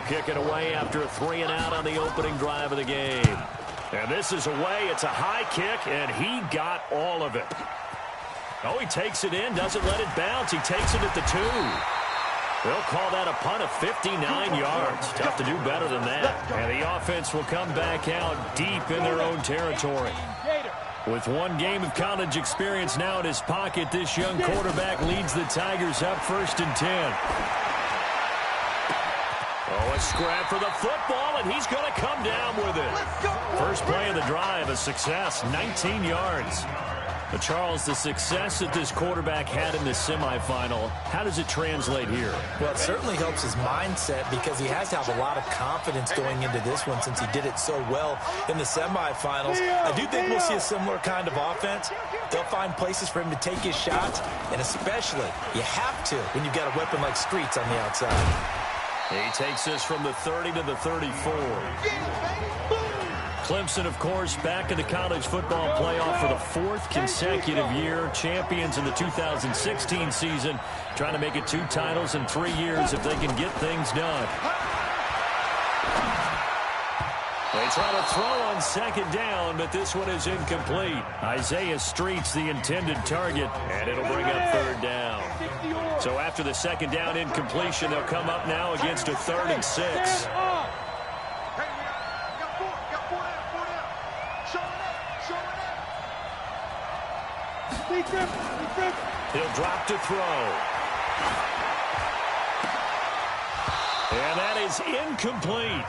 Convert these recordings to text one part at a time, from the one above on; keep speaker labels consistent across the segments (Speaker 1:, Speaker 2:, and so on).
Speaker 1: kick it away after a 3-and-out on the opening drive of the game. And this is away. It's a high kick, and he got all of it. Oh, he takes it in, doesn't let it bounce. He takes it at the 2. They'll call that a punt of 59 yards. Tough to do better than that. And the offense will come back out deep in their own territory. With one game of college experience now in his pocket, this young quarterback leads the Tigers up 1st and 10. Oh, a scrap for the football, and he's going to come down with it. First play of the drive, a success, 19 yards. But, Charles, the success that this quarterback had in the semifinal, how does it translate here?
Speaker 2: Well, it certainly helps his mindset because he has to have a lot of confidence going into this one since he did it so well in the semifinals. I do think we'll see a similar kind of offense. They'll find places for him to take his shots, and especially, you have to when you've got a weapon like Streets on the outside.
Speaker 1: He takes this from the 30 to the 34. Clemson, of course, back in the college football playoff for the 4th consecutive year. Champions in the 2016 season. Trying to make it 2 titles in 3 years if they can get things done. They try to throw on 2nd down, but this one is incomplete. Isaiah Streets, the intended target, and it'll bring up 3rd down. So after the 2nd down incompletion, they'll come up now against a 3rd and 6. He'll drop to throw. And that is incomplete.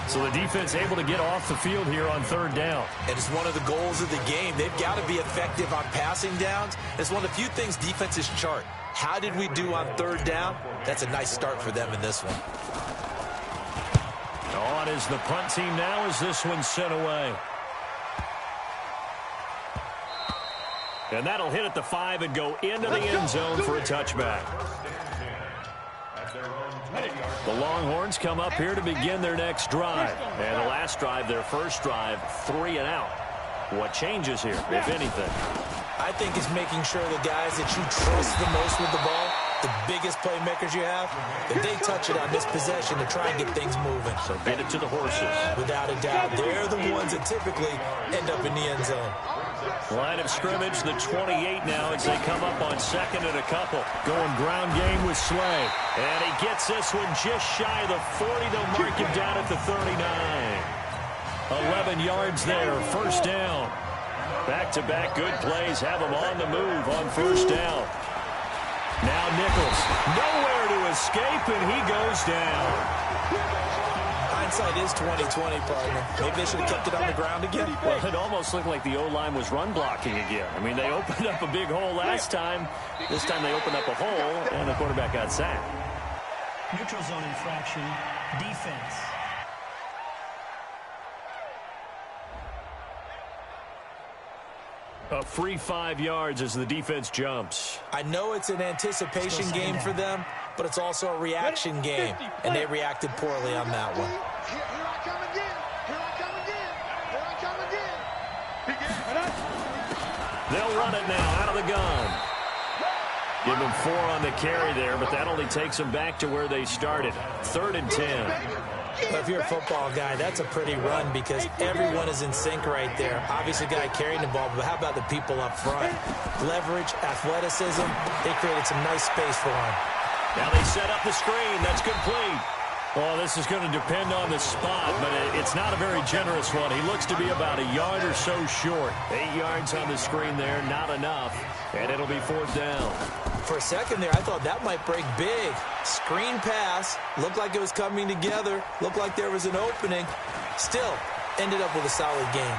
Speaker 1: So the defense able to get off the field here on 3rd down.
Speaker 2: And it's one of the goals of the game. They've got to be effective on passing downs. It's one of the few things defenses chart. How did we do on 3rd down? That's a nice start for them in this one.
Speaker 1: On is the punt team now as this one's sent away. And that'll hit at the 5 and go into the end zone for a touchback. The Longhorns come up here to begin their next drive. And the last drive, their first drive, 3-and-out. What changes here, if anything?
Speaker 2: I think it's making sure the guys that you trust the most with the ball, the biggest playmakers you have, that they touch it on this possession to try and get things moving.
Speaker 1: So get it to the horses.
Speaker 2: Without a doubt, they're the ones that typically end up in the end zone.
Speaker 1: Line of scrimmage, the 28 now as they come up on 2nd and a couple. Going ground game with Slay. And he gets this one just shy of the 40. They'll mark him down at the 39. 11 yards there, 1st down. Back-to-back good plays have him on the move on 1st down. Now Nichols, nowhere to escape, and he goes down.
Speaker 2: Hindsight is 20/20, partner. Maybe they should have kept it on the ground again.
Speaker 1: Well, it almost looked like the O-line was run blocking again. I mean, they opened up a big hole last time. This time they opened up a hole, and the quarterback got sacked.
Speaker 3: Neutral zone infraction, defense.
Speaker 1: A free 5 yards as the defense jumps.
Speaker 2: I know it's an anticipation game for them, but it's also a reaction game, and they reacted poorly on that one.
Speaker 4: Here I come again. Here I come again. Here I come again.
Speaker 1: They'll run it now out of the gun. Give them 4 on the carry there, but that only takes them back to where they started. 3rd and 10.
Speaker 2: Well, if you're a football guy, that's a pretty run because everyone is in sync right there. Obviously, the guy carrying the ball, but how about the people up front? Leverage, athleticism, they created some nice space for him.
Speaker 1: Now they set up the screen. That's complete. Well, this is going to depend on the spot, but it's not a very generous one. He looks to be about a yard or so short. 8 yards on the screen there, not enough, and it'll be 4th down.
Speaker 2: For a second there, I thought that might break big. Screen pass, looked like it was coming together, looked like there was an opening. Still, ended up with a solid game.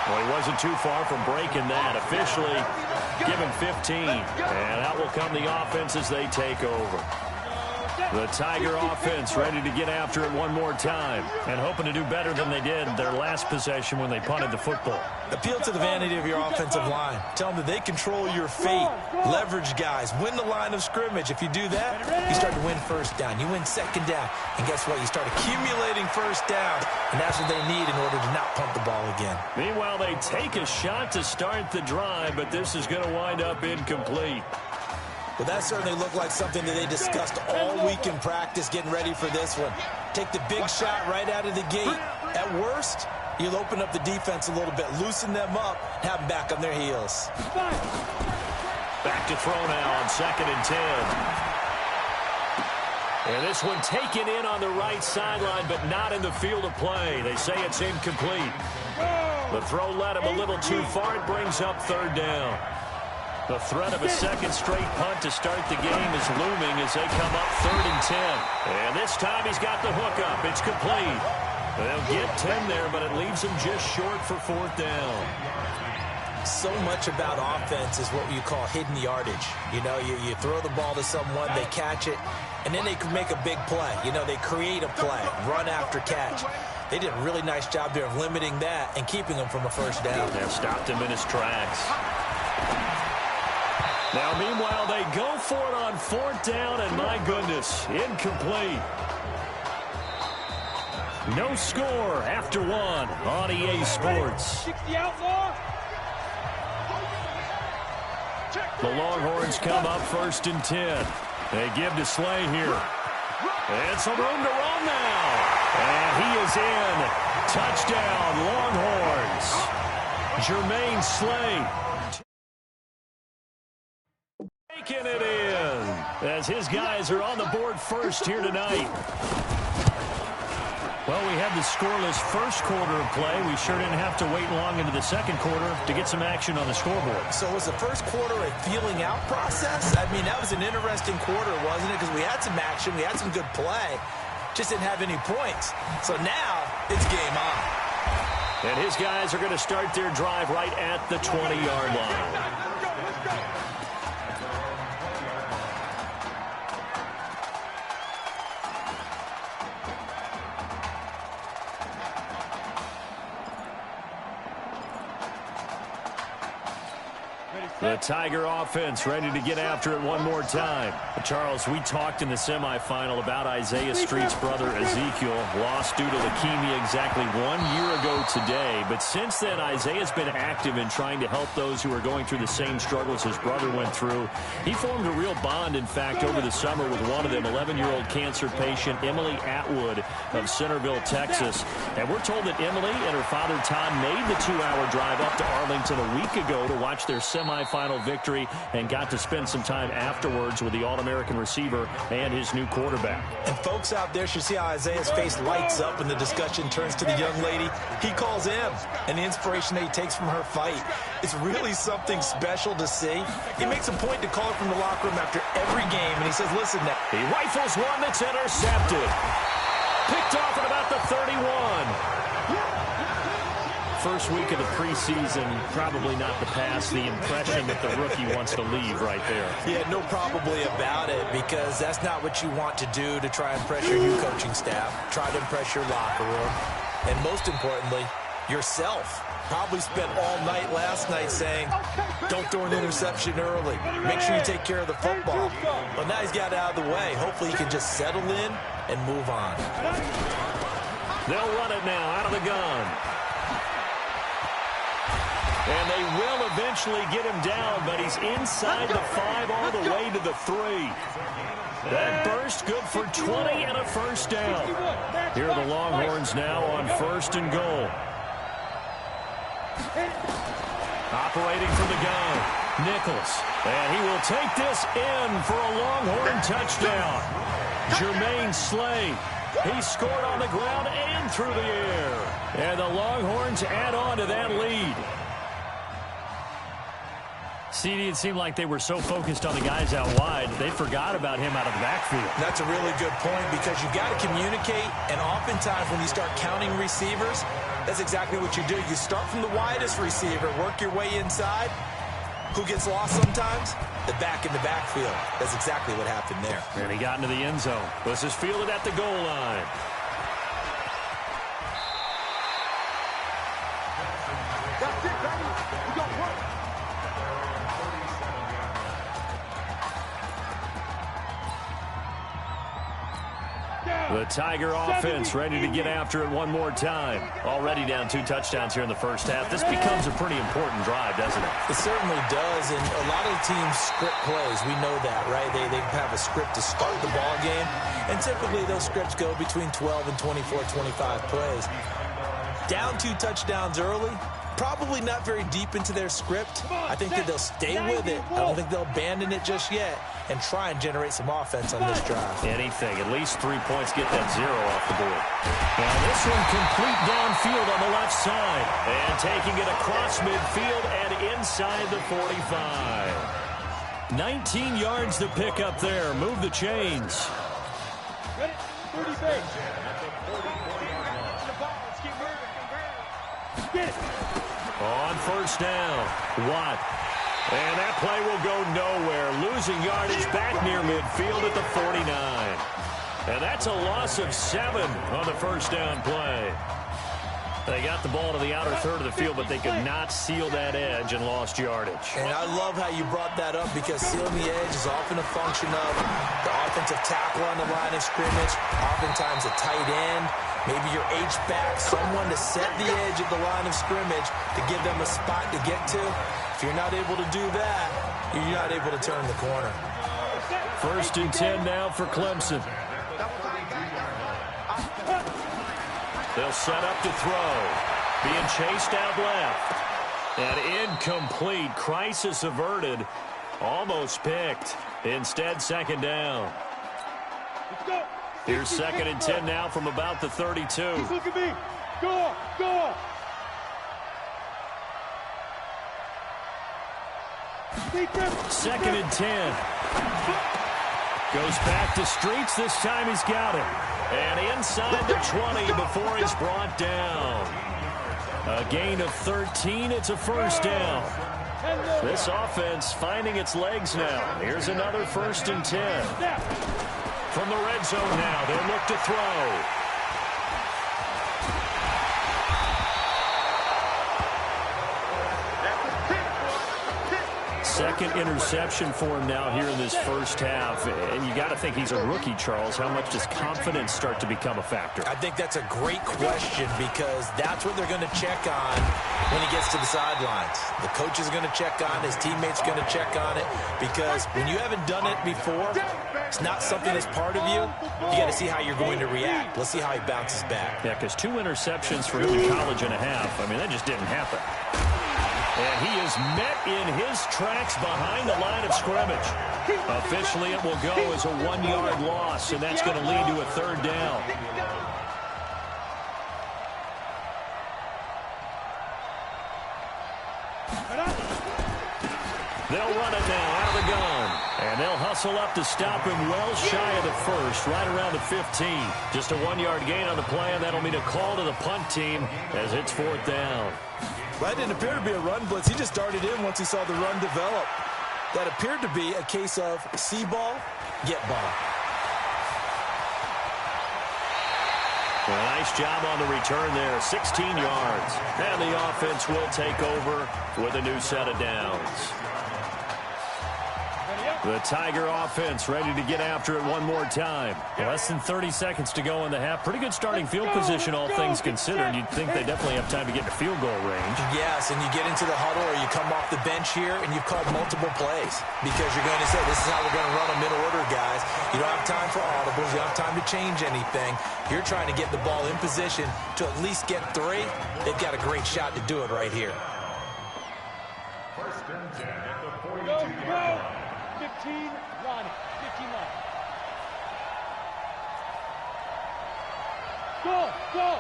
Speaker 1: Well, he wasn't too far from breaking that. Officially, give him 15. And out will come the offense as they take over. The Tiger offense ready to get after it one more time and hoping to do better than they did their last possession when they punted the football.
Speaker 2: Appeal to the vanity of your offensive line. Tell them that they control your fate. Leverage guys. Win the line of scrimmage. If you do that, you start to win 1st down. You win 2nd down. And guess what? You start accumulating 1st down. And that's what they need in order to not punt the ball again.
Speaker 1: Meanwhile, they take a shot to start the drive, but this is going to wind up incomplete.
Speaker 2: Well, that certainly looked like something that they discussed all week in practice getting ready for this one. Take the big shot right out of the gate. At worst, you'll open up the defense a little bit, loosen them up, have them back on their heels.
Speaker 1: Back to throw now on 2nd and 10. And this one taken in on the right sideline, but not in the field of play. They say it's incomplete. The throw led him a little too far. It brings up 3rd down. The threat of a second straight punt to start the game is looming as they come up 3rd and 10. And this time he's got the hook up. It's complete. They'll get 10 there, but it leaves them just short for 4th down.
Speaker 2: So much about offense is what you call hidden yardage. You know, you throw the ball to someone, they catch it, and then they can make a big play. You know, they create a play, run after catch. They did a really nice job there of limiting that and keeping him from a 1st down.
Speaker 1: They've stopped him in his tracks. Now, meanwhile, they go for it on 4th down, and my goodness, incomplete. No score after 1 on EA Sports. The Longhorns come up 1st and 10. They give to Slay here. And some room to run now. And he is in. Touchdown, Longhorns. Jermaine Slay taking it in as his guys are on the board first here tonight. Well, we had the scoreless first quarter of play. We sure didn't have to wait long into the second quarter to get some action on the scoreboard.
Speaker 2: So was the first quarter a feeling out process? I mean, that was an interesting quarter, wasn't it? Because we had some action, we had some good play, just didn't have any points. So now it's game on.
Speaker 1: And his guys are going to start their drive right at the 20-yard line. The Tiger offense ready to get after it one more time. Charles, we talked in the semifinal about Isaiah Street's brother Ezekiel, lost due to leukemia exactly 1 year ago today. But since then, Isaiah's been active in trying to help those who are going through the same struggles his brother went through. He formed a real bond, in fact, over the summer with one of them, 11-year-old cancer patient Emily Atwood of Centerville, Texas. And we're told that Emily and her father Todd made the 2-hour drive up to Arlington a week ago to watch their semifinal victory and got to spend some time afterwards with the All-American receiver and his new quarterback.
Speaker 2: And folks out there should see how Isaiah's face lights up when the discussion turns to the young lady he calls him, and the inspiration that he takes from her fight. It's really something special to see. He makes a point to call her from the locker room after every game, and he says, listen now.
Speaker 1: He rifles one that's intercepted. Picked off at about the 31. First week of the preseason, probably not the pass, the impression that the rookie wants to leave right there.
Speaker 2: Yeah, no probably about it, because that's not what you want to do to try and impress your new coaching staff, try to impress your locker room, and most importantly, yourself. Probably spent all night last night saying, don't throw an interception early. Make sure you take care of the football. But now he's got it out of the way. Hopefully he can just settle in and move on.
Speaker 1: They'll run it now out of the gun. And they will eventually get him down, but he's inside the 5 all the way to the 3. That burst good for 20 and a 1st down. Here are the Longhorns now on 1st and goal. Operating from the gun, Nichols. And he will take this in for a Longhorn touchdown. Jermaine Slay. He scored on the ground and through the air. And the Longhorns add on to that lead. CD, it seemed like they were so focused on the guys out wide, they forgot about him out of the backfield.
Speaker 2: That's a really good point, because you've got to communicate, and oftentimes when you start counting receivers, that's exactly what you do. You start from the widest receiver, work your way inside. Who gets lost sometimes? The back in the backfield. That's exactly what happened there.
Speaker 1: And he got into the end zone. This is fielded at the goal line.
Speaker 4: That's it, baby. We got work.
Speaker 1: The Tiger offense ready to get after it one more time. Already down 2 touchdowns here in the first half. This becomes a pretty important drive, doesn't it?
Speaker 2: It certainly does, and a lot of the teams script plays. We know that, right? They have a script to start the ball game, and typically those scripts go between 12 and 24, 25 plays. Down 2 touchdowns early, probably not very deep into their script. I think that they'll stay with it. I don't think they'll abandon it just yet and try and generate some offense on this drive.
Speaker 1: Anything, at least 3 points, get that 0 off the board. Now this one complete downfield on the left side. And taking it across midfield and inside the 45. 19 yards to pick up there. Move the chains. On first down, Watt. And that play will go nowhere. Losing yardage back near midfield at the 49. And that's a loss of 7 on the first down play. They got the ball to the outer third of the field, but they could not seal that edge and lost yardage.
Speaker 2: And I love how you brought that up because sealing the edge is often a function of the offensive tackle on the line of scrimmage, oftentimes a tight end, maybe your H-back, someone to set the edge at the line of scrimmage to give them a spot to get to. If you're not able to do that, you're not able to turn the corner.
Speaker 1: First and 10 now for Clemson. They'll set up to throw. Being chased out left. And incomplete. Crisis averted. Almost picked. Instead, second down. Here's second and 10 now from about the 32.
Speaker 4: Look at me. Go, go.
Speaker 1: Second and 10. Goes back to Streets. This time he's got it. And inside the 20 before he's brought down. A gain of 13. It's a first down. This offense finding its legs now. Here's another first and 10. From the red zone now, they'll look to throw. Second interception for him now here in this first half. And you got to think he's a rookie, Charles. How much does confidence start to become a factor?
Speaker 2: I think that's a great question because that's what they're going to check on when he gets to the sidelines. The coach is going to check on, his teammates are going to check on it because when you haven't done it before, it's not something that's part of you. You got to see how you're going to react. Let's see how he bounces back.
Speaker 1: Yeah, because 2 interceptions for him in college and a half. I mean, that just didn't happen. And he is met in his tracks behind the line of scrimmage. Officially, it will go as a 1-yard loss, and that's going to lead to a third down. They'll run it now out of the gun. And they'll hustle up to stop him well shy of the first, right around the 15. Just a 1-yard gain on the play, and that'll mean a call to the punt team as it's fourth down.
Speaker 2: That didn't appear to be a run blitz. He just darted in once he saw the run develop. That appeared to be a case of see ball, get ball.
Speaker 1: Well, nice job on the return there. 16 yards. And the offense will take over with a new set of downs. The Tiger offense ready to get after it one more time. Less than 30 seconds to go in the half. Pretty good starting field position, all things considered. You'd think they definitely have time to get to field goal range.
Speaker 2: Yes, and you get into the huddle or you come off the bench here and you've called multiple plays because you're going to say, this is how we're going to run them in order, guys. You don't have time for audibles. You don't have time to change anything. You're trying to get the ball in position to at least get 3. They've got a great shot to do it right here.
Speaker 4: First and 10 at the 42-yard line. 15 line. 15 line. Go, go.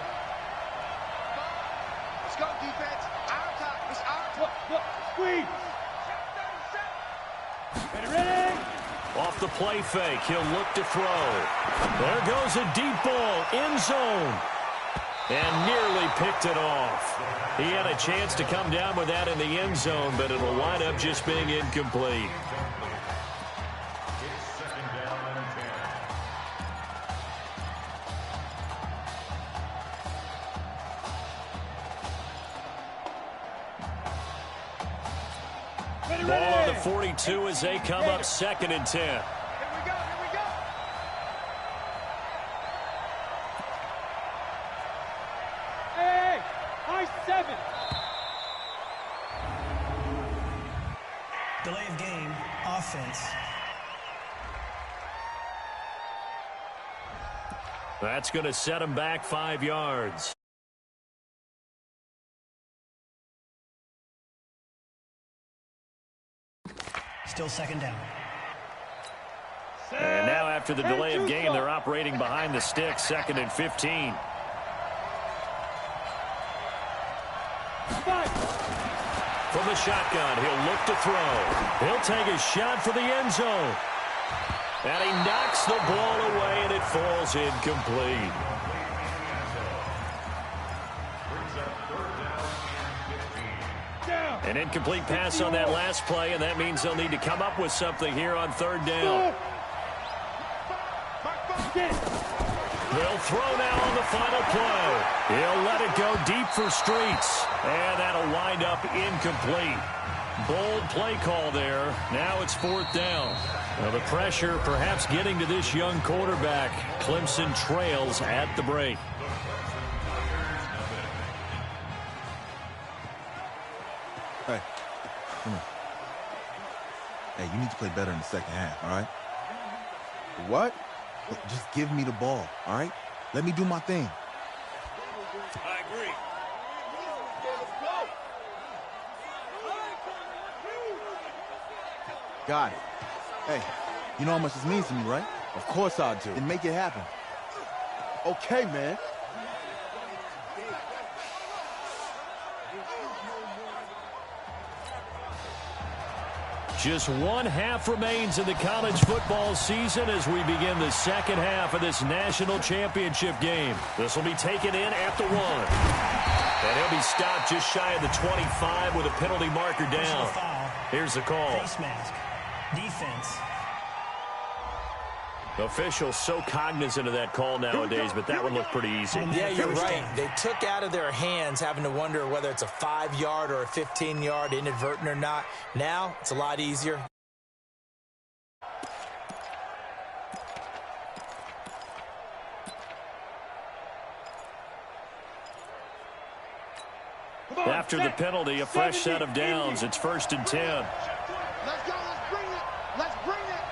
Speaker 4: Let's go, defense. Our time. It's our time. Look, squeeze. Ready?
Speaker 1: Off the play fake, he'll look to throw. There goes a deep ball, end zone. And nearly picked it off. He had a chance to come down with that in the end zone, but it'll wind up just being incomplete. Ball on the 42 as they come up second and 10.
Speaker 4: Here we go, here we go.
Speaker 3: Delay of game, offense.
Speaker 1: That's going to set him back 5 yards.
Speaker 3: Still second down.
Speaker 1: And now after the delay of game, they're operating behind the sticks, 2nd and 15. From the shotgun, he'll look to throw. He'll take a shot for the end zone. And he knocks the ball away, and it falls incomplete. An incomplete pass on that last play, and that means they'll need to come up with something here on 3rd down. They'll throw now on the final play. He'll let it go deep for Streets, and that'll wind up incomplete. Bold play call there. Now it's 4th down. Well, the pressure perhaps getting to this young quarterback. Clemson trails at the break.
Speaker 5: Hey, come here. Hey, you need to play better in the second half, all right? What? Look, just give me the ball, all right? Let me do my thing.
Speaker 1: I agree.
Speaker 5: Got it. Hey, you know how much this means to me, right? Of course I do. Then make it happen. Okay, man.
Speaker 1: Just 1 half remains in the college football season as we begin the second half of this national championship game. This will be taken in at the 1. And he'll be stopped just shy of the 25 with a penalty marker down. Here's the call.
Speaker 3: Face mask. Defense.
Speaker 1: Officials so cognizant of that call nowadays, but that one looked pretty easy.
Speaker 2: Yeah, you're right. They took out of their hands having to wonder whether it's a 5-yard or a 15-yard, inadvertent or not. Now, it's a lot easier.
Speaker 1: After the penalty, a fresh set of downs. It's 1st and 10.
Speaker 4: Let's go. Let's bring it. Let's bring it.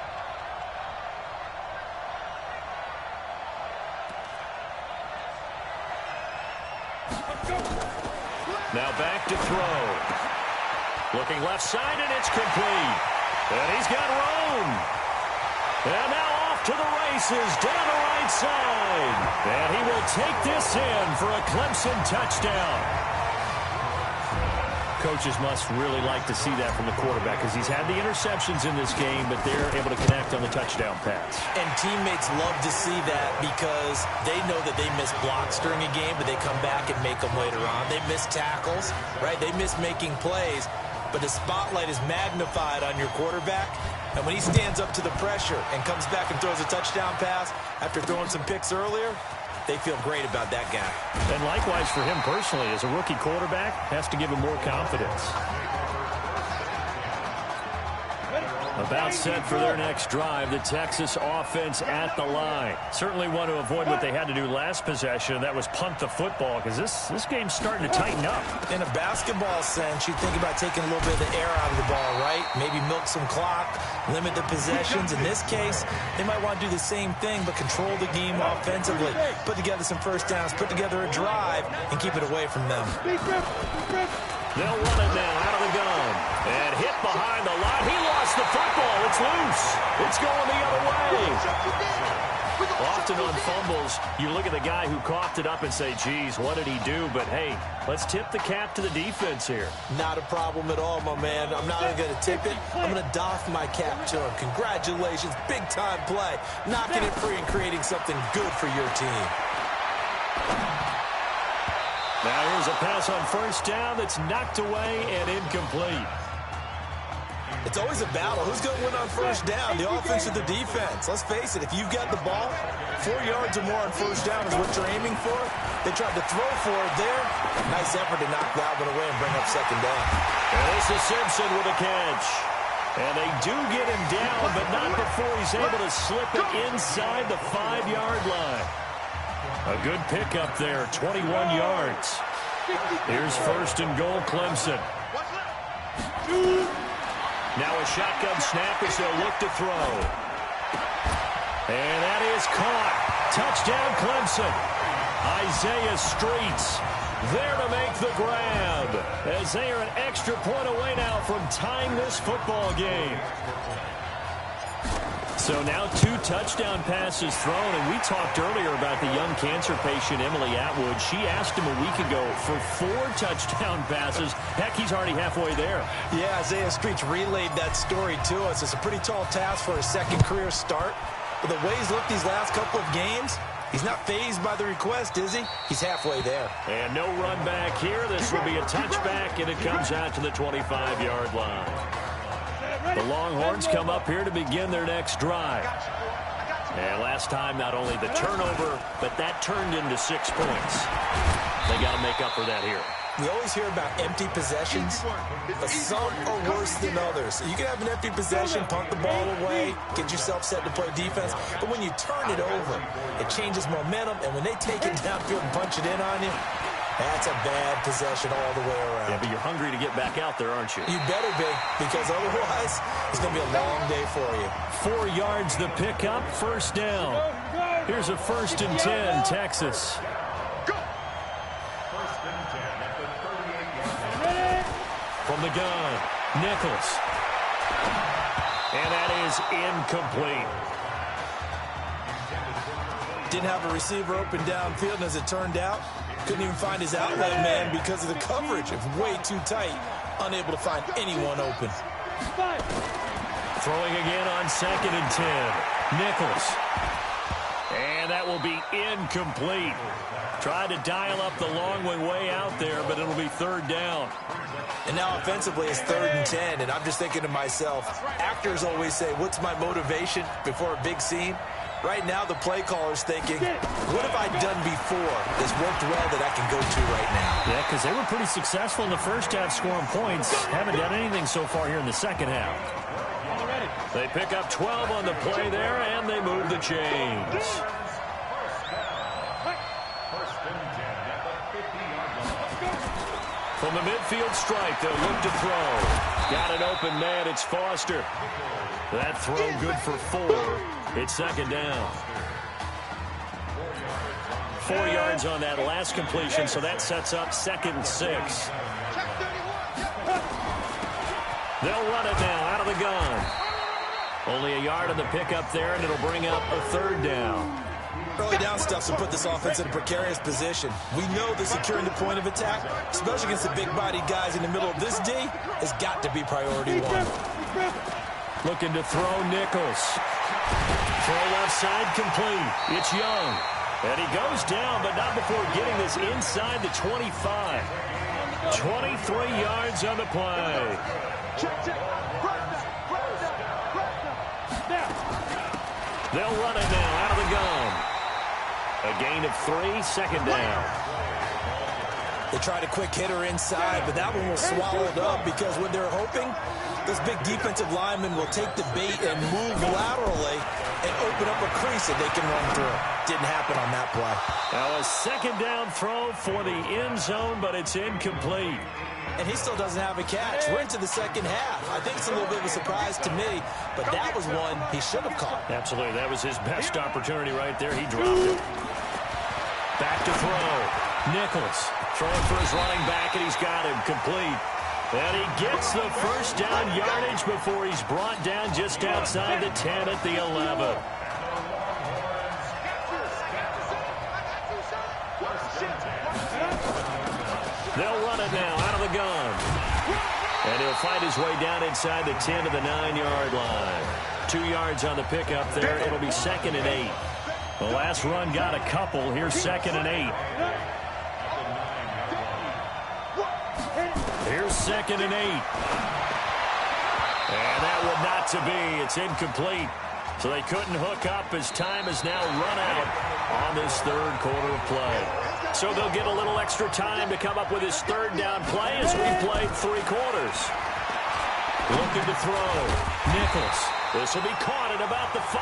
Speaker 1: Now back to throw. Looking left side, and it's complete. And he's got room. And now off to the races down the right side. And he will take this in for a Clemson touchdown. Coaches must really like to see that from the quarterback because he's had the interceptions in this game, but they're able to connect on the touchdown pass.
Speaker 2: And teammates love to see that because they know that they miss blocks during a game, but they come back and make them later on. They miss tackles, right? They miss making plays, but the spotlight is magnified on your quarterback. And when he stands up to the pressure and comes back and throws a touchdown pass after throwing some picks earlier, they feel great about that guy.
Speaker 1: And likewise for him personally, as a rookie quarterback, has to give him more confidence. About set for their next drive, the Texas offense at the line. Certainly want to avoid what they had to do last possession, and that was punt the football, because this game's starting to tighten up.
Speaker 2: In a basketball sense, you think about taking a little bit of the air out of the ball, right? Maybe milk some clock, limit the possessions. In this case, they might want to do the same thing, but control the game offensively. Put together some first downs, put together a drive, and keep it away from them.
Speaker 1: They'll run it now out of the gun. And hit behind the line. He lost the football. It's loose. It's going the other way. Often on fumbles, you look at the guy who coughed it up and say, geez, what did he do? But, hey, let's tip the cap to the defense here.
Speaker 2: Not a problem at all, my man. I'm not even going to tip it. I'm going to doff my cap to him. Congratulations. Big-time play. Knocking it free and creating something good for your team.
Speaker 1: Now here's a pass on first down that's knocked away and incomplete.
Speaker 2: It's always a battle. Who's going to win on first down, the offense or the defense? Let's face it, if you've got the ball, 4 yards or more on first down is what you're aiming for. They tried to throw for it there. Nice effort to knock that one away and bring up second down.
Speaker 1: And this is Simpson with a catch. And they do get him down, but not before he's able to slip it inside the 5-yard line. A good pickup there, 21 yards. Here's first and goal, Clemson. Now a shotgun snap as they'll look to throw. And that is caught. Touchdown, Clemson. Isaiah Streets there to make the grab, as they are an extra point away now from tying this football game. So now 2 touchdown passes thrown, and we talked earlier about the young cancer patient, Emily Atwood. She asked him a week ago for 4 touchdown passes. Heck, he's already halfway there.
Speaker 2: Yeah, Isaiah Streets relayed that story to us. It's a pretty tall task for a second career start. But the way he's looked these last couple of games, he's not fazed by the request, is he? He's halfway there.
Speaker 1: And no run back here. This will be a touchback, and it comes out to the 25-yard line. The Longhorns come up here to begin their next drive. And last time, not only the turnover, but that turned into 6 points. They got to make up for that here.
Speaker 2: We always hear about empty possessions, but some are worse than others. You can have an empty possession, punt the ball away, get yourself set to play defense, but when you turn it over, it changes momentum, and when they take it downfield and punch it in on you, that's a bad possession all the way around.
Speaker 1: Yeah, but you're hungry to get back out there, aren't you?
Speaker 2: You better be, because otherwise, it's going to be a long day for you.
Speaker 1: 4 yards the pickup, first down. Here's a 1st and 10, Texas. From the gun, Nichols. And that is incomplete.
Speaker 2: Didn't have a receiver open downfield, and as it turned out, couldn't even find his outlet man because of the coverage. It was way too tight, unable to find anyone open.
Speaker 1: Throwing again on 2nd and 10. Nichols. And that will be incomplete. Tried to dial up the long one way out there, but it'll be 3rd down.
Speaker 2: And now offensively it's 3rd and 10, and I'm just thinking to myself, actors always say, what's my motivation before a big scene? Right now the play caller's thinking, what have I done before that's worked well that I can go to right now?
Speaker 1: Yeah, because they were pretty successful in the first half scoring points. Haven't done anything so far here in the second half. They pick up 12 on the play there, and they move the chains. From the midfield stripe, they'll look to throw. Got an open man, it's Foster. That throw good for 4. It's 2nd down. 4 yards on that last completion, so that sets up 2nd and 6. They'll run it now out of the gun. Only a yard on the pickup there, and it'll bring up a 3rd down.
Speaker 2: Early down stuff to put this offense in a precarious position. We know that securing the point of attack, especially against the big-bodied guys in the middle of this D, has got to be priority 1.
Speaker 1: Looking to throw Nichols. Throw left side complete. It's Young. And he goes down, but not before getting this inside the 25. 23 yards on the play. They'll run it now out of the gun. A gain of 3, 2nd down.
Speaker 2: They tried a quick hitter inside, but that one was swallowed up because when they're hoping, this big defensive lineman will take the bait and move laterally and open up a crease that they can run through. Didn't happen on that play.
Speaker 1: Now a 2nd down throw for the end zone, but it's incomplete.
Speaker 2: And he still doesn't have a catch. We're into the second half. I think it's a little bit of a surprise to me, but that was one he should have caught.
Speaker 1: Absolutely. That was his best opportunity right there. He dropped it. Back to throw. Nichols throwing for his running back, and he's got him complete. And he gets the first down yardage before he's brought down just outside the 10 at the 11. They'll run it now out of the gun. And he'll find his way down inside the 10 to the 9-yard line. 2 yards on the pickup there. It'll be 2nd and 8. The last run got a couple. Here's 2nd and 8. Here's 2nd and 8. And that one not to be. It's incomplete. So they couldn't hook up as time is now run out on this 3rd quarter of play. So they'll get a little extra time to come up with his 3rd down play as we played 3 quarters. Looking to throw. Nichols. This will be caught at about the 5.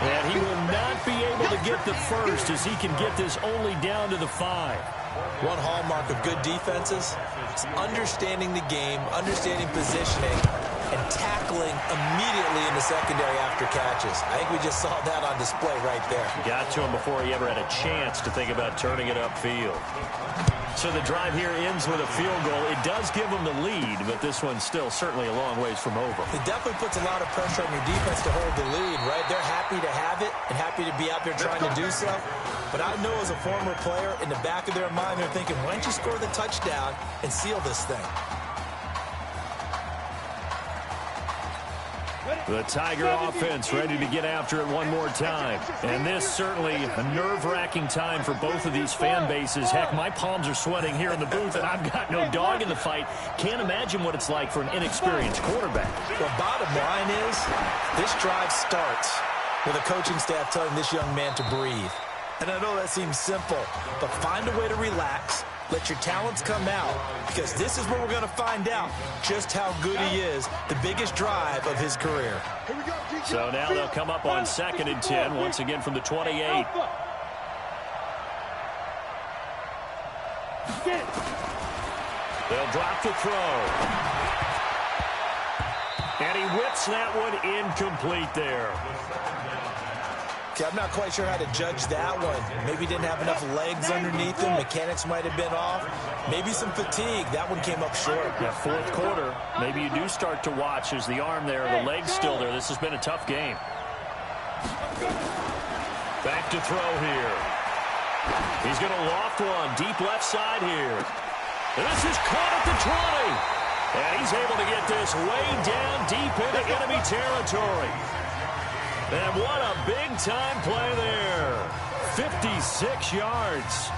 Speaker 1: And he will not be able to get get the first as he can get this only down to the 5.
Speaker 2: One hallmark of good defenses is understanding the game, understanding positioning, and tackling immediately in the secondary after catches. I think we just saw that on display right there.
Speaker 1: Got to him before he ever had a chance to think about turning it upfield. So the drive here ends with a field goal. It does give them the lead, but this one's still certainly a long ways from over.
Speaker 2: It definitely puts a lot of pressure on your defense to hold the lead, right? They're happy to have it and happy to be out there trying to do so. But I know as a former player, in the back of their mind, they're thinking, why don't you score the touchdown and seal this thing?
Speaker 1: The Tiger offense ready to get after it one more time. And this certainly a nerve-wracking time for both of these fan bases. Heck, my palms are sweating here in the booth, and I've got no dog in the fight. Can't imagine what it's like for an inexperienced quarterback.
Speaker 2: Well, bottom line is, this drive starts with a coaching staff telling this young man to breathe. And I know that seems simple, but find a way to relax. Let your talents come out, because this is where we're going to find out just how good he is, the biggest drive of his career.
Speaker 1: So now they'll come up on 2nd and 10, once again from the 28. They'll drop the throw. And he whips that one incomplete there.
Speaker 2: Okay, I'm not quite sure how to judge that one. Maybe didn't have enough legs underneath him. Mechanics might have been off. Maybe some fatigue. That one came up short.
Speaker 1: Yeah, 4th quarter, maybe you do start to watch as the arm there, the leg's still there. This has been a tough game. Back to throw here. He's going to loft one deep left side here. And this is caught at the 20. And he's able to get this way down deep into enemy territory. And what a big-time play there. 56 yards.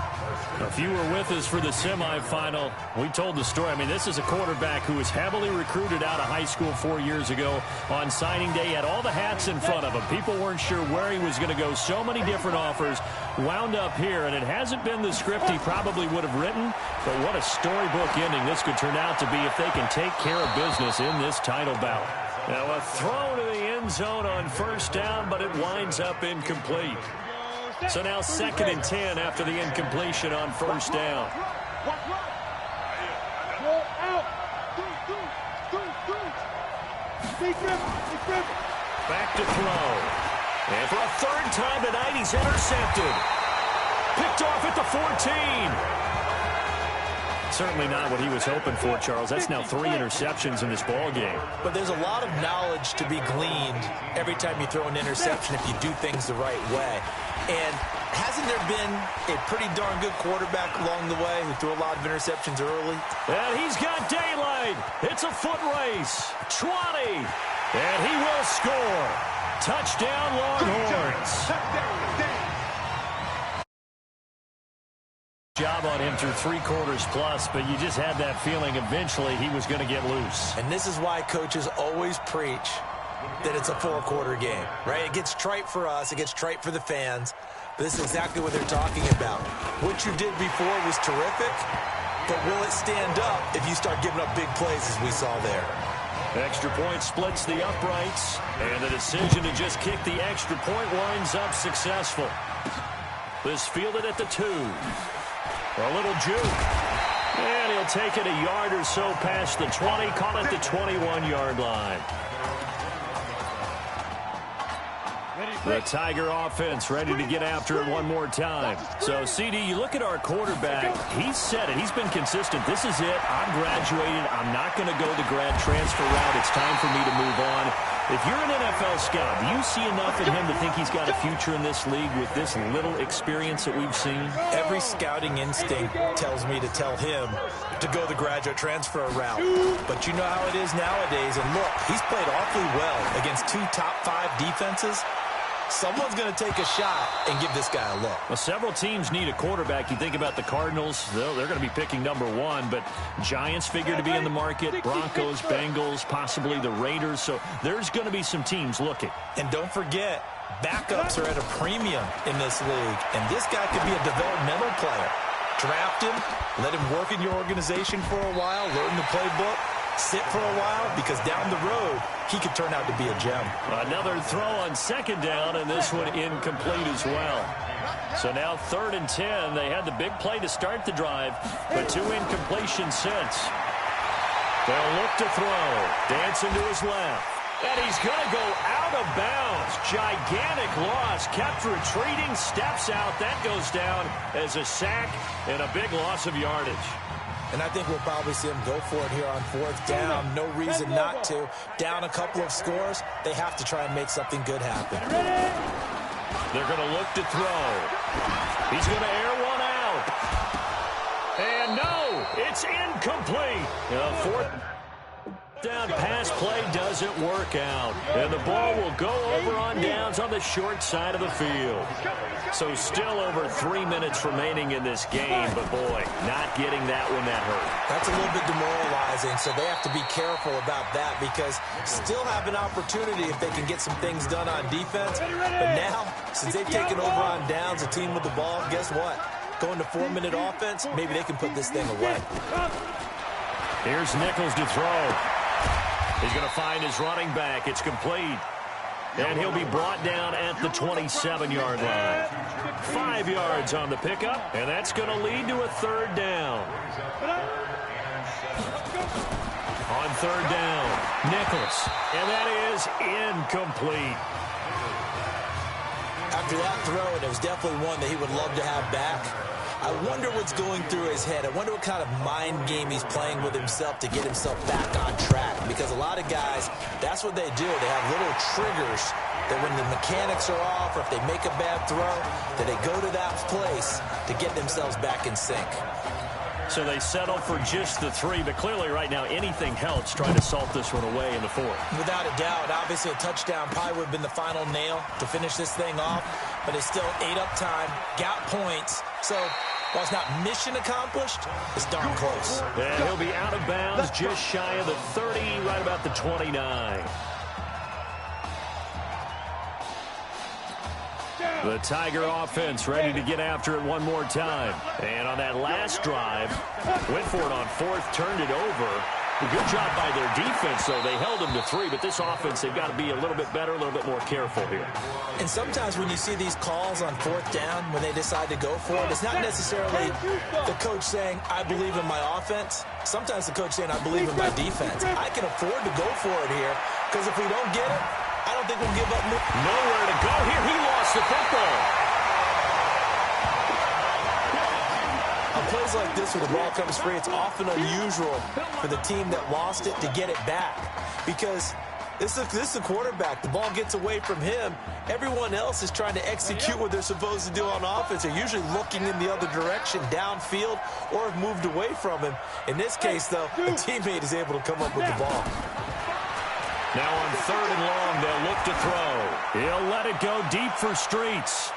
Speaker 1: If you were with us for the semifinal, we told the story. I mean, this is a quarterback who was heavily recruited out of high school 4 years ago. On signing day, he had all the hats in front of him. People weren't sure where he was going to go. So many different offers. Wound up here, and it hasn't been the script he probably would have written. But what a storybook ending this could turn out to be if they can take care of business in this title bout. Now a throw to the end zone on 1st down, but it winds up incomplete. So now 2nd and 10 after the incompletion on 1st down. Back to throw. And for a 3rd time tonight, he's intercepted. Picked off at the 14. Certainly not what he was hoping for, Charles. That's now 3 interceptions in this ball game.
Speaker 2: But there's a lot of knowledge to be gleaned every time you throw an interception if you do things the right way. And hasn't there been a pretty darn good quarterback along the way who threw a lot of interceptions early?
Speaker 1: And he's got daylight. It's a foot race. 20. And he will score. Touchdown, Longhorns. Job on him through 3 quarters plus, but you just had that feeling eventually he was going to get loose.
Speaker 2: And this is why coaches always preach that it's a 4-quarter game, right? It gets trite for us. It gets trite for the fans. But this is exactly what they're talking about. What you did before was terrific, but will it stand up if you start giving up big plays as we saw there?
Speaker 1: Extra point splits the uprights, and the decision to just kick the extra point winds up successful. This fielded at the 2. A little juke. And he'll take it a yard or so past the 20, call it the 21-yard line. The Tiger offense ready to get after it one more time. So, CD, you look at our quarterback. He's said it. He's been consistent. This is it. I'm graduated. I'm not going to go the grad transfer route. It's time for me to move on. If you're an NFL scout, do you see enough in him to think he's got a future in this league with this little experience that we've seen?
Speaker 2: Every scouting instinct tells me to tell him to go the graduate transfer route. But you know how it is nowadays. And look, he's played awfully well against 2 top 5 defenses. Someone's going to take a shot and give this guy a look.
Speaker 1: Well, several teams need a quarterback. You think about the Cardinals, they're going to be picking number 1, but Giants figure to be in the market, Broncos, Bengals, possibly the Raiders. So there's going to be some teams looking.
Speaker 2: And don't forget, backups are at a premium in this league, and this guy could be a developmental player. Draft him, let him work in your organization for a while, learn the playbook, sit for a while, because down the road, he could turn out to be a gem.
Speaker 1: Another throw on second down, and this one incomplete as well. So now 3rd and 10. They had the big play to start the drive, but 2 incompletions since. They'll look to throw. Dancing to his left. And he's going to go out of bounds. Gigantic loss. Kept retreating. Steps out. That goes down as a sack and a big loss of yardage.
Speaker 2: And I think we'll probably see him go for it here on 4th down. No reason not to. Down a couple of scores, they have to try and make something good happen.
Speaker 1: They're going to look to throw. He's going to air one out. And no, it's incomplete. 4th down pass play doesn't work out. And the ball will go over on downs on the short side of the field. So still over 3 minutes remaining in this game. But, boy, not getting that one that hurt.
Speaker 2: That's a little bit demoralizing, so they have to be careful about that because still have an opportunity if they can get some things done on defense. But now, since they've taken over on downs, a team with the ball, guess what? Going to 4-minute offense, maybe they can put this thing away.
Speaker 1: Here's Nichols to throw. He's going to find his running back. It's complete. And he'll be brought down at the 27-yard line. 5 yards on the pickup, and that's going to lead to a 3rd down. On 3rd down, Nichols. And that is incomplete.
Speaker 2: After that throw, and it was definitely one that he would love to have back. I wonder what's going through his head. I wonder what kind of mind game he's playing with himself to get himself back on track. Because a lot of guys, that's what they do. They have little triggers that when the mechanics are off or if they make a bad throw, that they go to that place to get themselves back in sync.
Speaker 1: So they settle for just the 3, but clearly right now anything helps trying to salt this one away in the 4th.
Speaker 2: Without a doubt, obviously a touchdown probably would have been the final nail to finish this thing off, but it's still 8 up time, got points, so while it's not mission accomplished, it's darn close.
Speaker 1: And he'll be out of bounds just shy of the 30, right about the 29. The Tiger offense ready to get after it one more time. And on that last drive, went for it on 4th, turned it over. A good job by their defense, though. They held them to 3, but this offense, they've got to be a little bit better, a little bit more careful here.
Speaker 2: And sometimes when you see these calls on 4th down, when they decide to go for it, it's not necessarily the coach saying, I believe in my offense. Sometimes the coach saying, I believe in my defense. I can afford to go for it here, because if we don't get it, I don't think we'll give up.
Speaker 1: Nowhere to go here. He lost the football.
Speaker 2: On plays like this where the ball comes free, it's often unusual for the team that lost it to get it back. Because this is a quarterback. The ball gets away from him. Everyone else is trying to execute what they're supposed to do on offense. They're usually looking in the other direction, downfield, or have moved away from him. In this case, though, a teammate is able to come up with the ball.
Speaker 1: Now on 3rd and long, they'll look to throw. He'll let it go deep for Streets.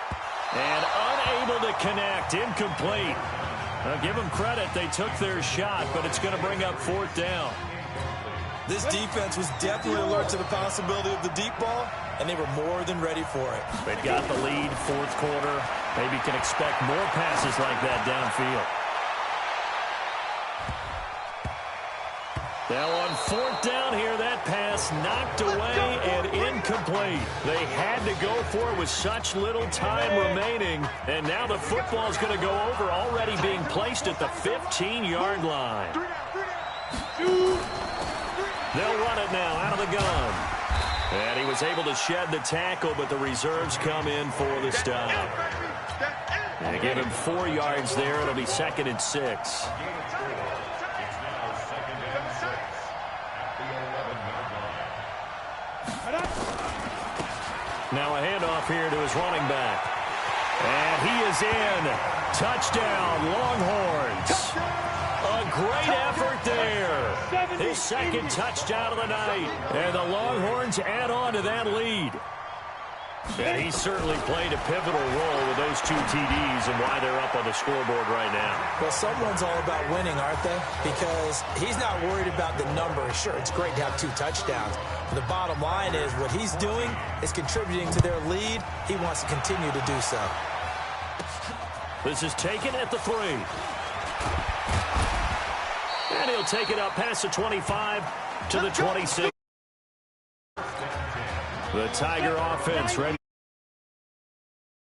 Speaker 1: And unable to connect, incomplete. Now give them credit, they took their shot, but it's going to bring up 4th down.
Speaker 2: This defense was definitely alert to the possibility of the deep ball, and they were more than ready for it.
Speaker 1: They've got the lead, 4th quarter. Maybe can expect more passes like that downfield. Now on 4th down here, that pass knocked away and incomplete. They had to go for it with such little time remaining. And now the football's going to go over, already being placed at the 15-yard line. They'll run it now out of the gun. And he was able to shed the tackle, but the reserves come in for the stop. And they give him 4 yards there. It'll be 2nd and 6. Now a handoff here to his running back. And he is in. Touchdown, Longhorns. A great effort there. His 2nd touchdown of the night. And the Longhorns add on to that lead. And he certainly played a pivotal role with those 2 TDs and why they're up on the scoreboard right now.
Speaker 2: Well, someone's all about winning, aren't they? Because he's not worried about the number. Sure, it's great to have 2 touchdowns. But the bottom line is what he's doing is contributing to their lead. He wants to continue to do so.
Speaker 1: This is taken at the 3. And he'll take it up past the 25 to the 26. The Tiger offense ready.